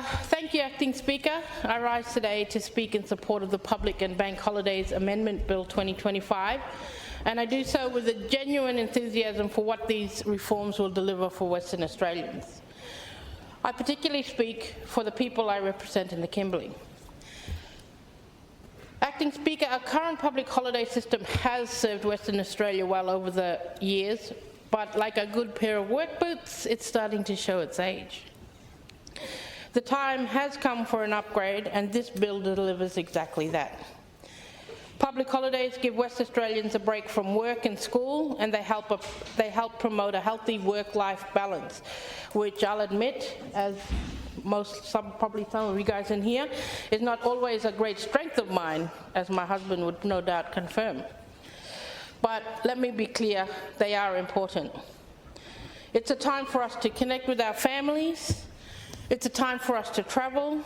Thank you, Acting Speaker. I rise today to speak in support of the Public and Bank Holidays Amendment Bill 2025, and I do so with a genuine enthusiasm for what these reforms will deliver for Western Australians. I particularly speak for the people I represent in the Kimberley. Acting Speaker, our current public holiday system has served Western Australia well over the years, but like a good pair of work boots, it's starting to show its age. The time has come for an upgrade, and this bill delivers exactly that. Public holidays give West Australians a break from work and school, and they help promote a healthy work-life balance, which I'll admit, as probably some of you guys in here, is not always a great strength of mine, as my husband would no doubt confirm. But let me be clear, they are important. It's a time for us to connect with our families. It's a time for us to travel.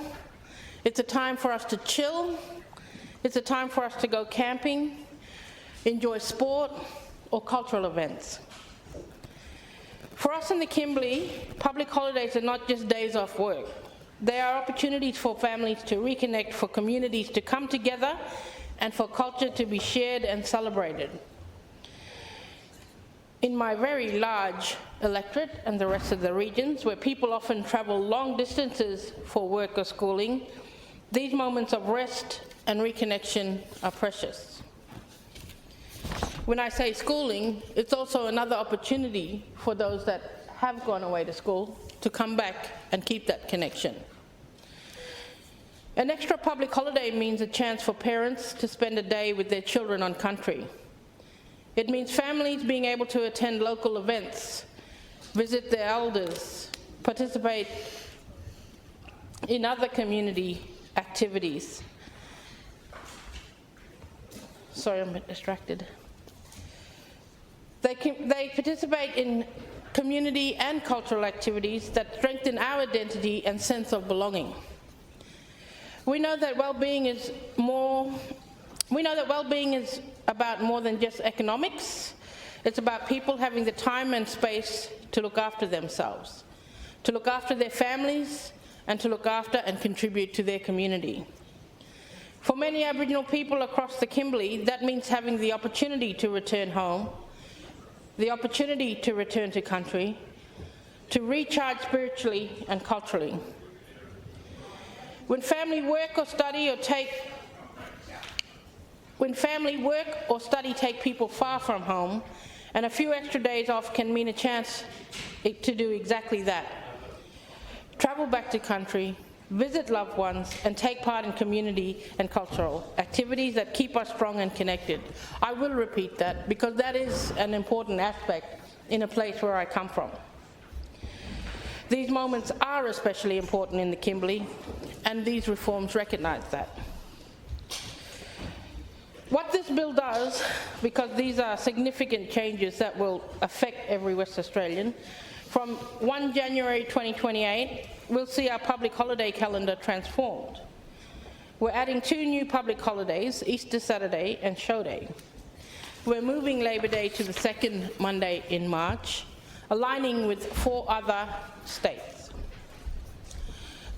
It's a time for us to chill. It's a time for us to go camping, enjoy sport or cultural events. For us in the Kimberley, public holidays are not just days off work. They are opportunities for families to reconnect, for communities to come together, and for culture to be shared and celebrated. In my very large electorate and the rest of the regions, where people often travel long distances for work or schooling, these moments of rest and reconnection are precious. When I say schooling, it's also another opportunity for those that have gone away to school to come back and keep that connection. An extra public holiday means a chance for parents to spend a day with their children on country. It means families being able to attend local events, visit their elders, participate in other community activities. Sorry, I'm a bit distracted. They participate in community and cultural activities that strengthen our identity and sense of belonging. We know that well-being is about more than just economics. It's about people having the time and space to look after themselves, to look after their families, and to look after and contribute to their community. For many Aboriginal people across the Kimberley, that means having the opportunity to return home, the opportunity to return to country, to recharge spiritually and culturally. When family work or study take people far from home, and a few extra days off can mean a chance to do exactly that. Travel back to country, visit loved ones, and take part in community and cultural activities that keep us strong and connected. I will repeat that because that is an important aspect in a place where I come from. These moments are especially important in the Kimberley, and these reforms recognise that. What this bill does, because these are significant changes that will affect every West Australian, from 1 January 2028, we'll see our public holiday calendar transformed. We're adding 2 new public holidays, Easter Saturday and Show Day. We're moving Labor Day to the 2nd Monday in March, aligning with 4 other states.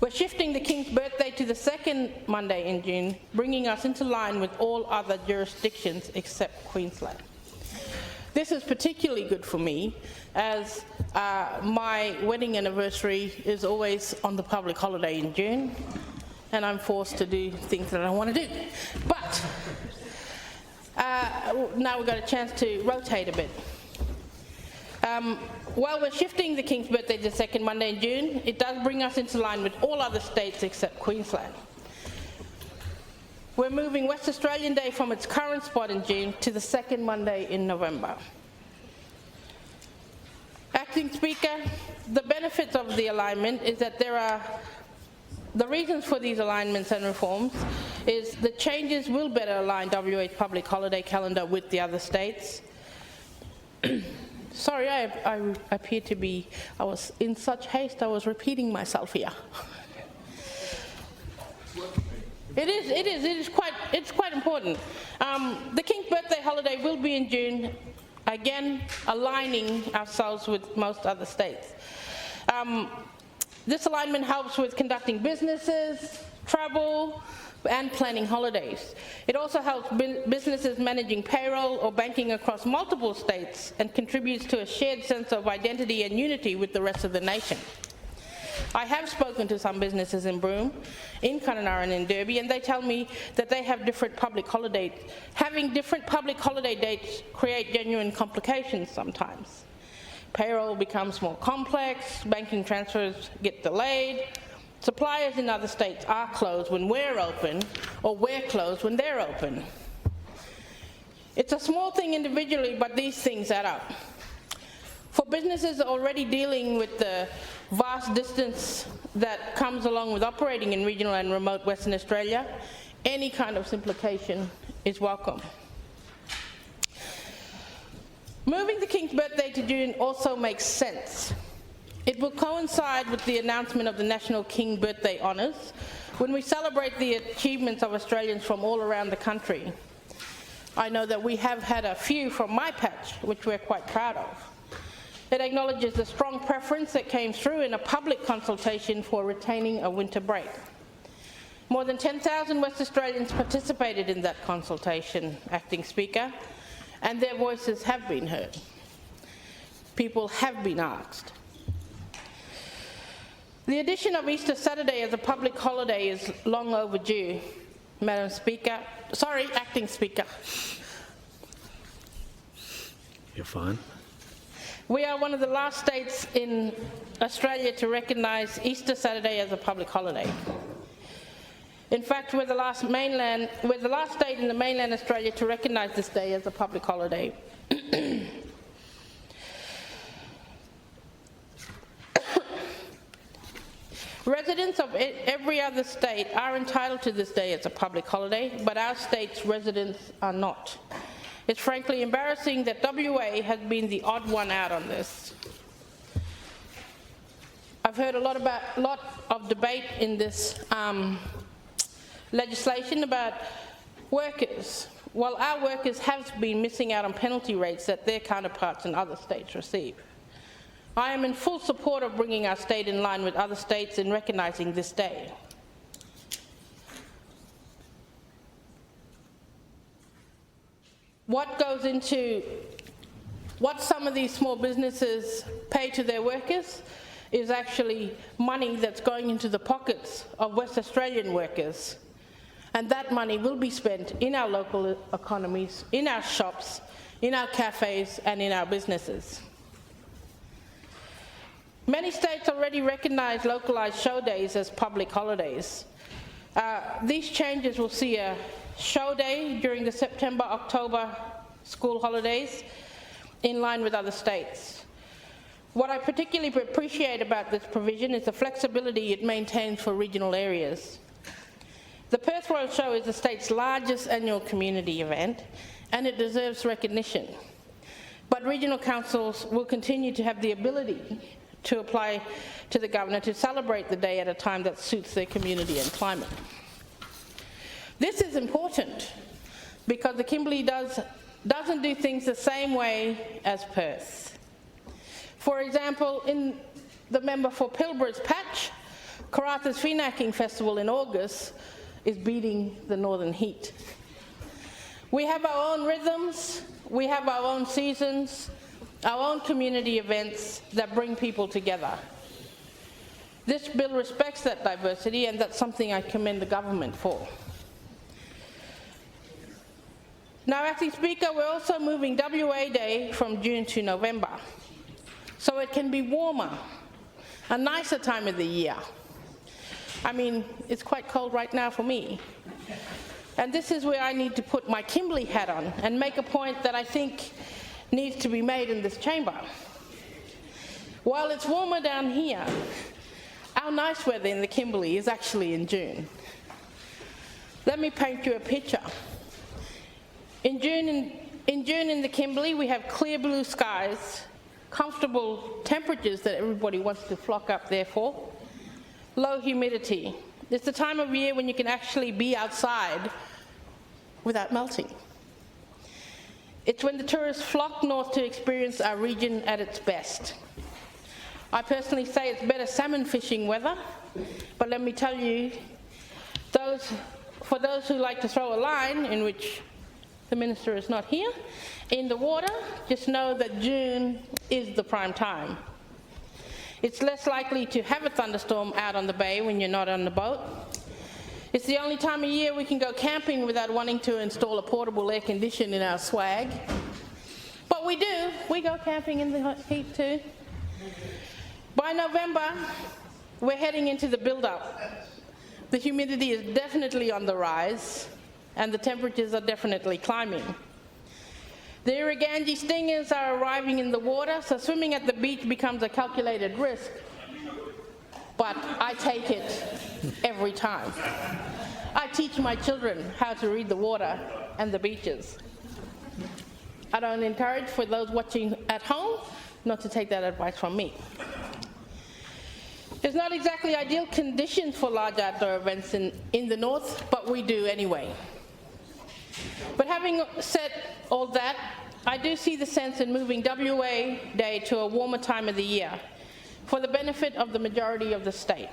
We're shifting the King's birthday to the 2nd Monday in June, bringing us into line with all other jurisdictions except Queensland. This is particularly good for me, as my wedding anniversary is always on the public holiday in June, and I'm forced to do things that I want to do. But now we've got a chance to rotate a bit. While we're shifting the King's birthday to the 2nd Monday in June, it does bring us into line with all other states except Queensland. We're moving West Australian Day from its current spot in June to the 2nd Monday in November. Acting Speaker, the benefits of the alignment is that the reasons for these alignments and reforms is the changes will better align WA's public holiday calendar with the other states. Sorry, I appear to be, I was in such haste I was repeating myself here. It's quite important. The King's birthday holiday will be in June, again aligning ourselves with most other states. This alignment helps with conducting businesses, travel, and planning holidays. It also helps businesses managing payroll or banking across multiple states and contributes to a shared sense of identity and unity with the rest of the nation. I have spoken to some businesses in Broome, in Kununurra and in Derby, and they tell me that they have different public holidays. Having different public holiday dates create genuine complications sometimes. Payroll becomes more complex, banking transfers get delayed, suppliers in other states are closed when we're open, or we're closed when they're open. It's a small thing individually, but these things add up. For businesses already dealing with the vast distance that comes along with operating in regional and remote Western Australia, any kind of simplification is welcome. Moving the King's birthday to June also makes sense. It will coincide with the announcement of the National King Birthday Honours, when we celebrate the achievements of Australians from all around the country. I know that we have had a few from my patch, which we're quite proud of. It acknowledges the strong preference that came through in a public consultation for retaining a winter break. More than 10,000 West Australians participated in that consultation, Acting Speaker, and their voices have been heard. People have been asked. The addition of Easter Saturday as a public holiday is long overdue, Madam Speaker. Sorry, Acting Speaker. You're fine. We are one of the last states in Australia to recognise Easter Saturday as a public holiday. In fact, we're the last state in the mainland Australia to recognise this day as a public holiday. Residents of every other state are entitled to this day as a public holiday, but our state's residents are not. It's frankly embarrassing that WA has been the odd one out on this. I've heard a lot of debate in this legislation about workers. Well, our workers have been missing out on penalty rates that their counterparts in other states receive. I am in full support of bringing our state in line with other states in recognising this day. What some of these small businesses pay to their workers is actually money that's going into the pockets of West Australian workers. And that money will be spent in our local economies, in our shops, in our cafes, and in our businesses. Many states already recognise localised show days as public holidays. These changes will see a show day during the September-October school holidays in line with other states. What I particularly appreciate about this provision is the flexibility it maintains for regional areas. The Perth Royal Show is the state's largest annual community event, and it deserves recognition. But regional councils will continue to have the ability to apply to the Governor to celebrate the day at a time that suits their community and climate. This is important because the Kimberley doesn't do things the same way as Perth. For example, in the member for Pilbara's patch, Karatha's Finacking Festival in August is beating the northern heat. We have our own rhythms, we have our own seasons, our own community events that bring people together. This bill respects that diversity, and that's something I commend the government for. Now, Acting Speaker, we're also moving WA Day from June to November, so it can be warmer, a nicer time of the year. I mean, it's quite cold right now for me. And this is where I need to put my Kimberley hat on and make a point that I think needs to be made in this chamber. While it's warmer down here, our nice weather in the Kimberley is actually in June. Let me paint you a picture. In June in the Kimberley, we have clear blue skies, comfortable temperatures that everybody wants to flock up there for, low humidity. It's the time of year when you can actually be outside without melting. It's when the tourists flock north to experience our region at its best. I personally say it's better salmon fishing weather, but let me tell you, for those who like to throw a line, in which the minister is not here, in the water, just know that June is the prime time. It's less likely to have a thunderstorm out on the bay when you're not on the boat. It's the only time of year we can go camping without wanting to install a portable air conditioner in our swag. But we do. We go camping in the heat too. By November, we're heading into the build-up. The humidity is definitely on the rise, and the temperatures are definitely climbing. The Irukandji stingers are arriving in the water, so swimming at the beach becomes a calculated risk. But I take it every time. I teach my children how to read the water and the beaches. I don't encourage, for those watching at home, not to take that advice from me. It's not exactly ideal conditions for large outdoor events in the north, but we do anyway. But having said all that, I do see the sense in moving WA Day to a warmer time of the year for the benefit of the majority of the state.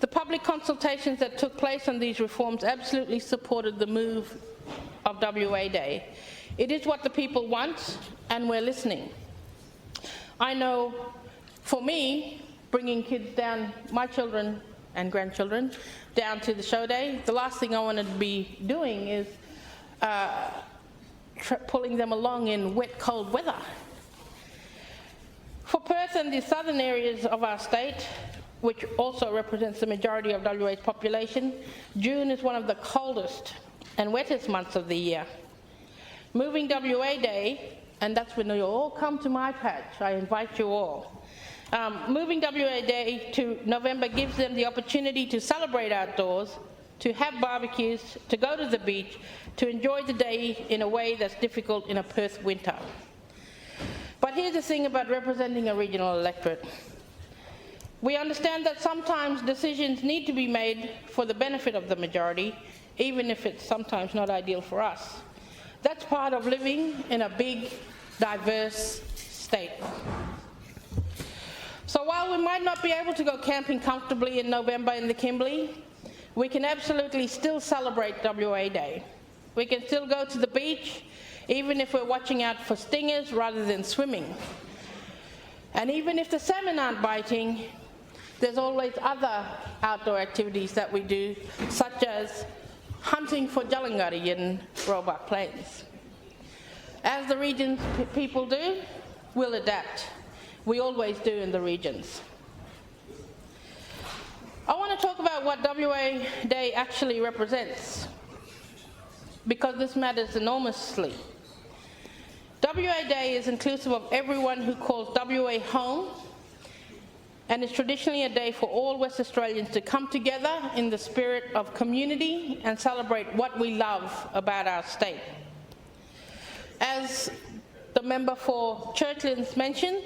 The public consultations that took place on these reforms absolutely supported the move of WA Day. It is what the people want, and we're listening. I know, for me, bringing kids down, my children and grandchildren, down to the show day, the last thing I want to be doing is pulling them along in wet, cold weather. For Perth and the southern areas of our state, which also represents the majority of WA's population, June is one of the coldest and wettest months of the year. Moving WA Day, and that's when you all come to my patch, I invite you all. Moving WA Day to November gives them the opportunity to celebrate outdoors, to have barbecues, to go to the beach, to enjoy the day in a way that's difficult in a Perth winter. But here's the thing about representing a regional electorate. We understand that sometimes decisions need to be made for the benefit of the majority, even if it's sometimes not ideal for us. That's part of living in a big, diverse state. So while we might not be able to go camping comfortably in November in the Kimberley, we can absolutely still celebrate WA Day. We can still go to the beach, even if we're watching out for stingers rather than swimming. And even if the salmon aren't biting, there's always other outdoor activities that we do, such as hunting for Jalangari in Roebuck Plains. As the region's people do, we'll adapt. We always do in the regions. I want to talk about what WA Day actually represents, because this matters enormously. WA Day is inclusive of everyone who calls WA home, and is traditionally a day for all West Australians to come together in the spirit of community and celebrate what we love about our state. As the member for Churchlands mentioned,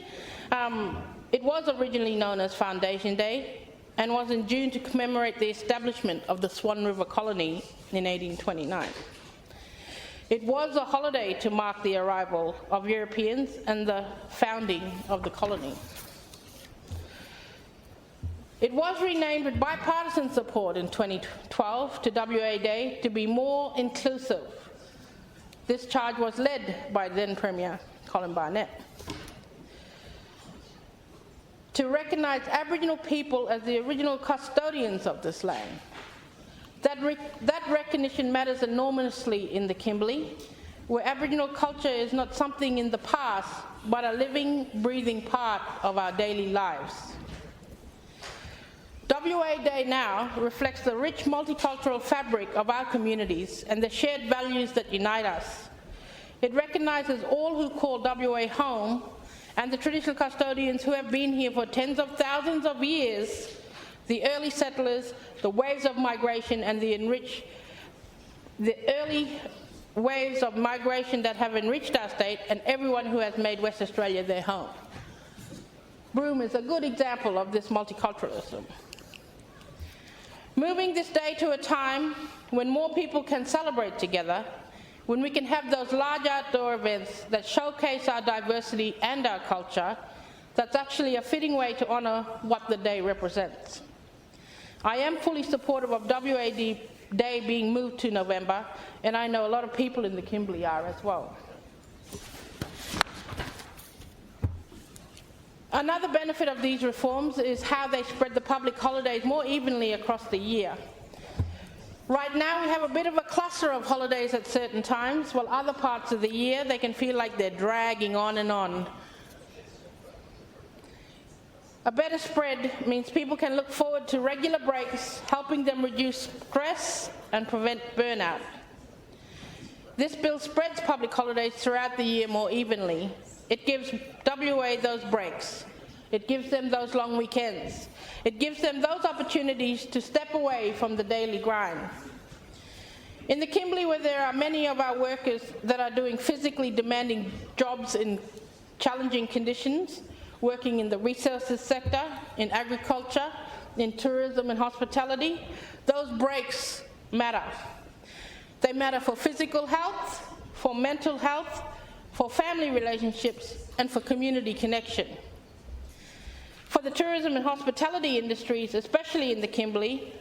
it was originally known as Foundation Day and was in June to commemorate the establishment of the Swan River Colony in 1829. It was a holiday to mark the arrival of Europeans and the founding of the colony. It was renamed with bipartisan support in 2012 to WA Day to be more inclusive. This charge was led by then Premier Colin Barnett. To recognise Aboriginal people as the original custodians of this land. That recognition matters enormously in the Kimberley, where Aboriginal culture is not something in the past, but a living, breathing part of our daily lives. WA Day now reflects the rich multicultural fabric of our communities and the shared values that unite us. It recognises all who call WA home and the traditional custodians who have been here for tens of thousands of years, the early settlers, the waves of migration, and the early waves of migration that have enriched our state, and everyone who has made West Australia their home. Broome is a good example of this multiculturalism. Moving this day to a time when more people can celebrate together, when we can have those large outdoor events that showcase our diversity and our culture, That's actually a fitting way to honour what the day represents. I am fully supportive of WA Day being moved to November, and I know a lot of people in the Kimberley are as well. Another benefit of these reforms is how they spread the public holidays more evenly across the year. Right now we have a bit of a cluster of holidays at certain times, while other parts of the year they can feel like they're dragging on and on. A better spread means people can look forward to regular breaks, helping them reduce stress and prevent burnout. This bill spreads public holidays throughout the year more evenly. It gives WA those breaks. It gives them those long weekends. It gives them those opportunities to step away from the daily grind. In the Kimberley, where there are many of our workers that are doing physically demanding jobs in challenging conditions, working in the resources sector, in agriculture, in tourism and hospitality, those breaks matter. They matter for physical health, for mental health, for family relationships, and for community connection. For the tourism and hospitality industries, especially in the Kimberley,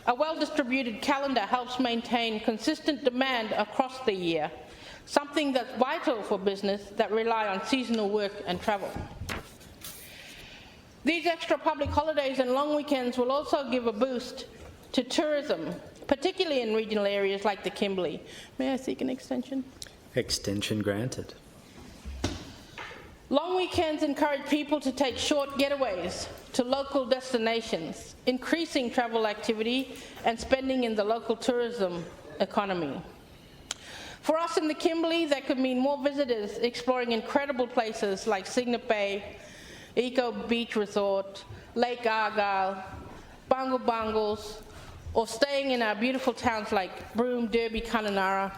a well-distributed calendar helps maintain consistent demand across the year, something that's vital for business that rely on seasonal work and travel. These extra public holidays and long weekends will also give a boost to tourism, particularly in regional areas like the Kimberley. May I seek an extension? Extension granted. Long weekends encourage people to take short getaways to local destinations, increasing travel activity and spending in the local tourism economy. For us in the Kimberley, that could mean more visitors exploring incredible places like Cygnet Bay, Eco Beach Resort, Lake Argyle, Bungle Bungles, or staying in our beautiful towns like Broome, Derby, Kununurra.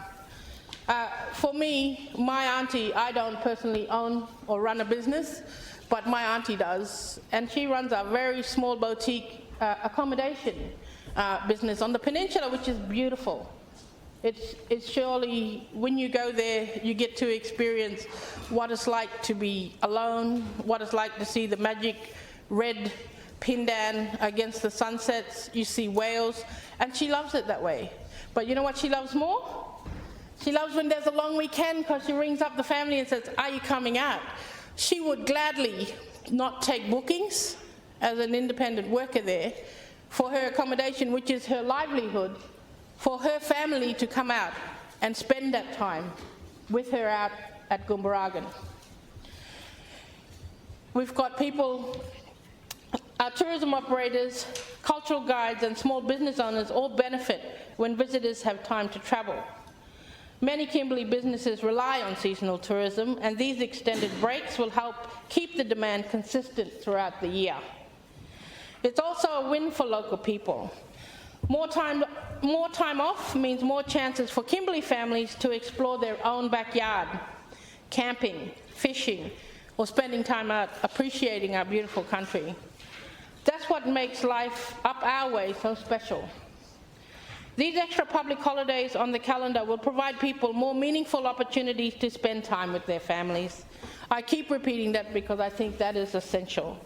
For me, my auntie, I don't personally own or run a business, but my auntie does, and she runs a very small boutique accommodation business on the peninsula, which is beautiful. It's surely, when you go there, you get to experience what it's like to be alone, what it's like to see the magic red Pindan against the sunsets. You see whales, and she loves it that way. But you know what she loves more? She loves when there's a long weekend, because she rings up the family and says, "Are you coming out?" She would gladly not take bookings as an independent worker there for her accommodation, which is her livelihood, for her family to come out and spend that time with her out at Gumbaragan. We've got people, our tourism operators, cultural guides and small business owners all benefit when visitors have time to travel. Many Kimberley businesses rely on seasonal tourism, and these extended breaks will help keep the demand consistent throughout the year. It's also a win for local people. More time off means more chances for Kimberley families to explore their own backyard, camping, fishing, or spending time out appreciating our beautiful country. That's what makes life up our way so special. These extra public holidays on the calendar will provide people more meaningful opportunities to spend time with their families. I keep repeating that because I think that is essential.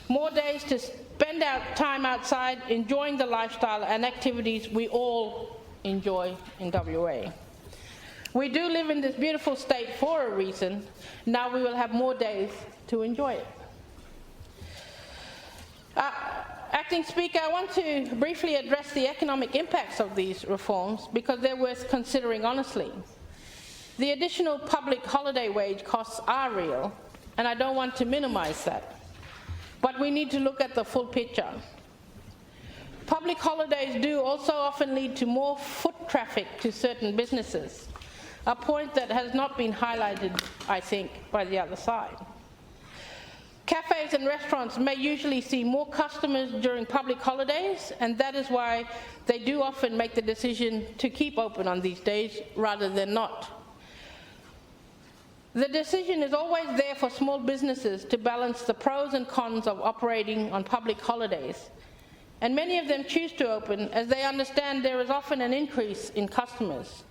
More days to spend our time outside, enjoying the lifestyle and activities we all enjoy in WA. We do live in this beautiful state for a reason. Now we will have more days to enjoy it. Acting Speaker, I want to briefly address the economic impacts of these reforms because they're worth considering honestly. The additional public holiday wage costs are real, and I don't want to minimize that. But we need to look at the full picture. Public holidays do also often lead to more foot traffic to certain businesses, a point that has not been highlighted, I think, by the other side. Cafes and restaurants may usually see more customers during public holidays, and that is why they do often make the decision to keep open on these days rather than not. The decision is always there for small businesses to balance the pros and cons of operating on public holidays, and many of them choose to open as they understand there is often an increase in customers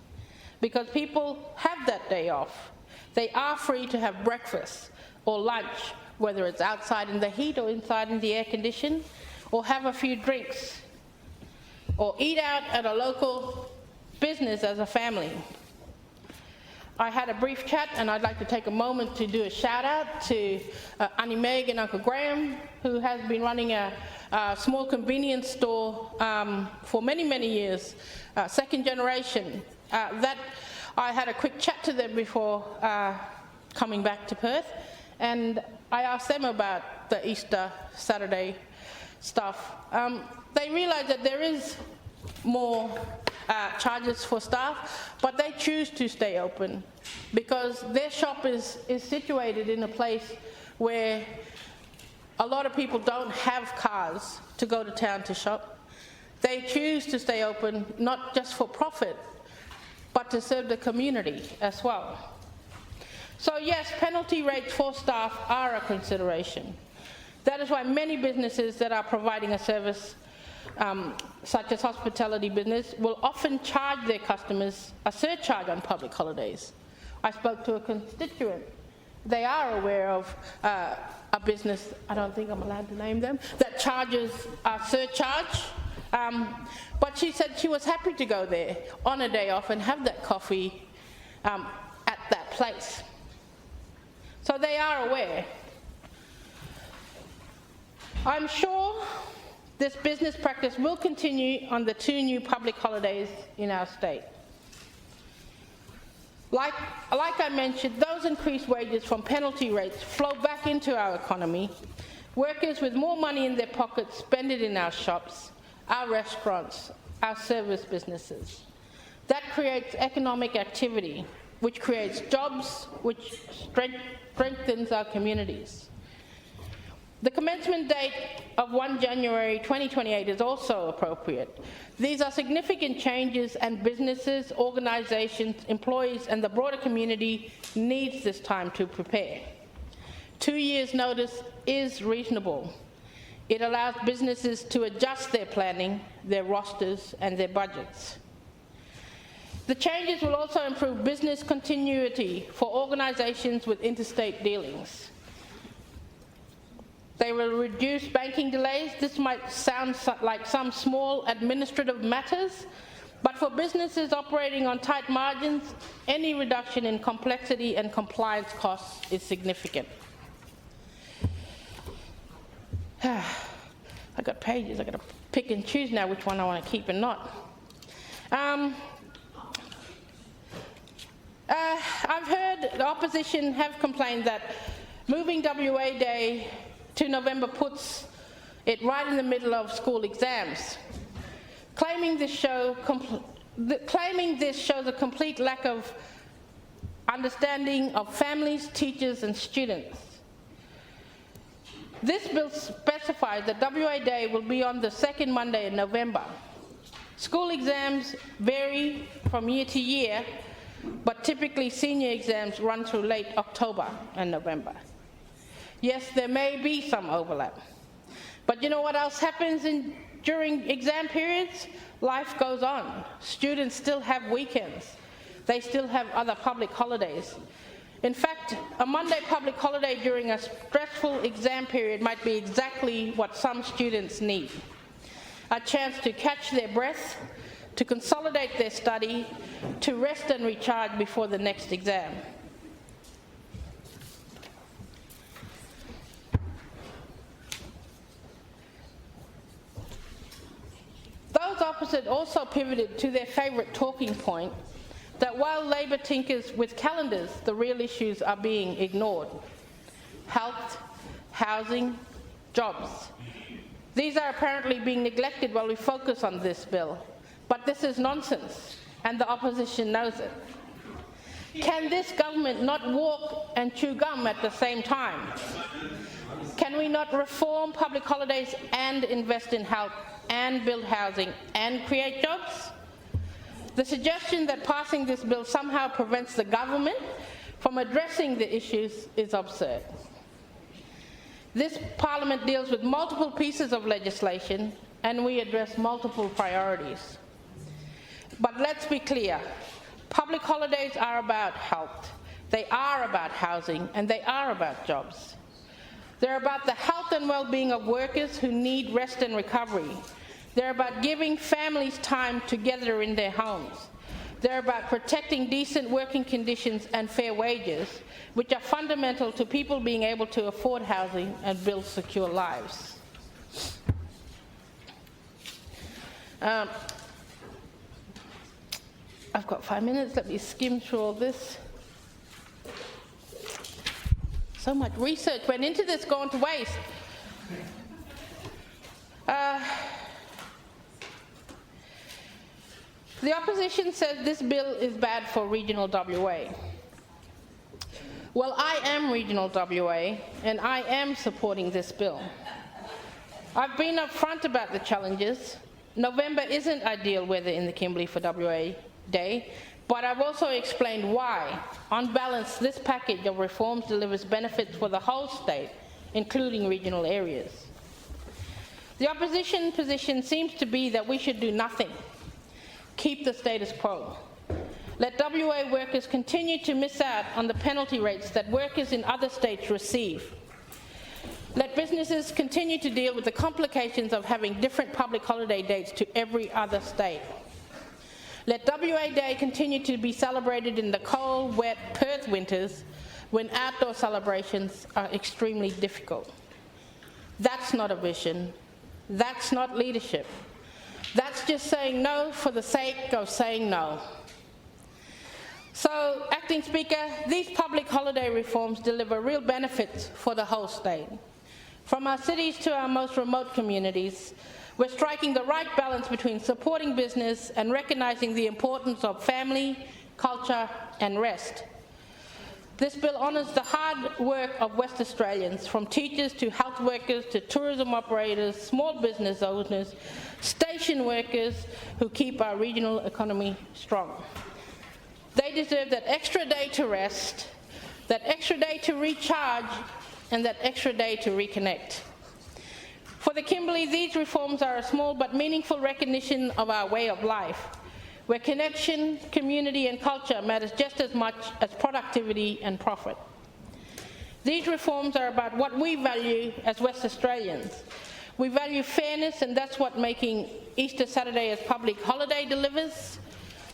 because people have that day off. They are free to have breakfast or lunch whether it's outside in the heat or inside in the air condition, or have a few drinks, or eat out at a local business as a family. I had a brief chat, and I'd like to take a moment to do a shout out to Auntie Meg and Uncle Graham, who has been running a small convenience store for many, many years, second generation. That I had a quick chat to them before coming back to Perth, and I asked them about the Easter Saturday stuff. They realised that there is more charges for staff, but they choose to stay open because their shop is situated in a place where a lot of people don't have cars to go to town to shop. They choose to stay open not just for profit, but to serve the community as well. So yes, penalty rates for staff are a consideration. That is why many businesses that are providing a service, such as hospitality business, will often charge their customers a surcharge on public holidays. I spoke to a constituent. They are aware of a business, I don't think I'm allowed to name them, that charges a surcharge. But she said she was happy to go there on a day off and have that coffee at that place. So they are aware. I'm sure this business practice will continue on the 2 new public holidays in our state. Like I mentioned, those increased wages from penalty rates flow back into our economy. Workers with more money in their pockets spend it in our shops, our restaurants, our service businesses. That creates economic activity, which creates jobs, which strengthens our communities. The commencement date of 1 January 2028 is also appropriate. These are significant changes, and businesses, organisations, employees and the broader community needs this time to prepare. 2 years' notice is reasonable. It allows businesses to adjust their planning, their rosters and their budgets. The changes will also improve business continuity for organisations with interstate dealings. They will reduce banking delays. This might sound like some small administrative matters, but for businesses operating on tight margins, any reduction in complexity and compliance costs is significant. I got pages, I got to pick and choose now which one I want to keep and not. I've heard the opposition have complained that moving WA Day to November puts it right in the middle of school exams. Claiming this shows a complete lack of understanding of families, teachers and students. This bill specifies that WA Day will be on the second Monday in November. School exams vary from year to year, but typically senior exams run through late October and November. Yes, there may be some overlap. But you know what else happens during exam periods? Life goes on. Students still have weekends. They still have other public holidays. In fact, a Monday public holiday during a stressful exam period might be exactly what some students need. A chance to catch their breath, to consolidate their study, to rest and recharge before the next exam. Those opposite also pivoted to their favourite talking point, that while Labor tinkers with calendars, the real issues are being ignored. Health, housing, jobs. These are apparently being neglected while we focus on this bill. But this is nonsense, and the opposition knows it. Can this government not walk and chew gum at the same time? Can we not reform public holidays and invest in health and build housing and create jobs? The suggestion that passing this bill somehow prevents the government from addressing the issues is absurd. This Parliament deals with multiple pieces of legislation, and we address multiple priorities. But let's be clear, public holidays are about health, they are about housing, and they are about jobs. They're about the health and well-being of workers who need rest and recovery. They're about giving families time together in their homes. They're about protecting decent working conditions and fair wages, which are fundamental to people being able to afford housing and build secure lives. I've got 5 minutes, let me skim through all this. So much research went into this, gone to waste. The opposition says this bill is bad for regional WA. Well, I am regional WA, and I am supporting this bill. I've been upfront about the challenges. November isn't ideal weather in the Kimberley for WA Day, but I've also explained why. On balance, this package of reforms delivers benefits for the whole state, including regional areas. The opposition position seems to be that we should do nothing, keep the status quo. Let WA workers continue to miss out on the penalty rates that workers in other states receive. Let businesses continue to deal with the complications of having different public holiday dates to every other state. Let WA Day continue to be celebrated in the cold, wet Perth winters when outdoor celebrations are extremely difficult. That's not a vision. That's not leadership. That's just saying no for the sake of saying no. So, Acting Speaker, these public holiday reforms deliver real benefits for the whole state. From our cities to our most remote communities, we're striking the right balance between supporting business and recognising the importance of family, culture and rest. This bill honours the hard work of West Australians, from teachers to health workers to tourism operators, small business owners, station workers who keep our regional economy strong. They deserve that extra day to rest, that extra day to recharge, and that extra day to reconnect. For the Kimberley, these reforms are a small but meaningful recognition of our way of life, where connection, community and culture matters just as much as productivity and profit. These reforms are about what we value as West Australians. We value fairness, and that's what making Easter Saturday as public holiday delivers.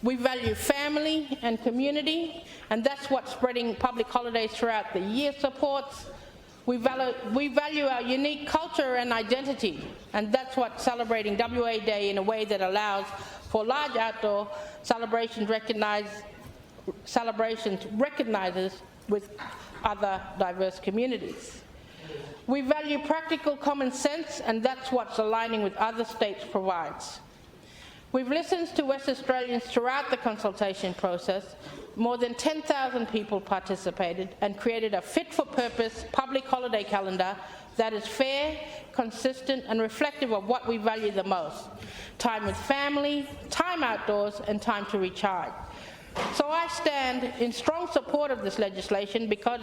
We value family and community, and that's what spreading public holidays throughout the year supports. We value our unique culture and identity, and that's what celebrating WA Day in a way that allows for large outdoor celebrations recognises with other diverse communities. We value practical common sense, and that's what aligning with other states provides. We've listened to West Australians throughout the consultation process. More than 10,000 people participated and created a fit-for-purpose public holiday calendar that is fair, consistent and reflective of what we value the most: time with family, time outdoors and time to recharge. So I stand in strong support of this legislation because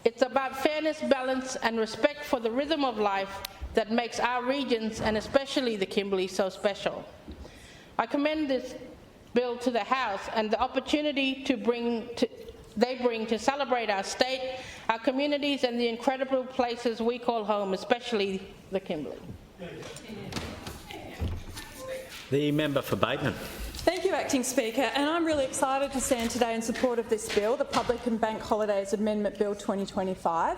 it's about fairness, balance and respect for the rhythm of life that makes our regions, and especially the Kimberley, so special. I commend this bill to the House and the opportunity they bring to celebrate our state, our communities and the incredible places we call home, especially the Kimberley. The member for Bateman. Thank you, Acting Speaker, and I'm really excited to stand today in support of this bill, the Public and Bank Holidays Amendment Bill 2025.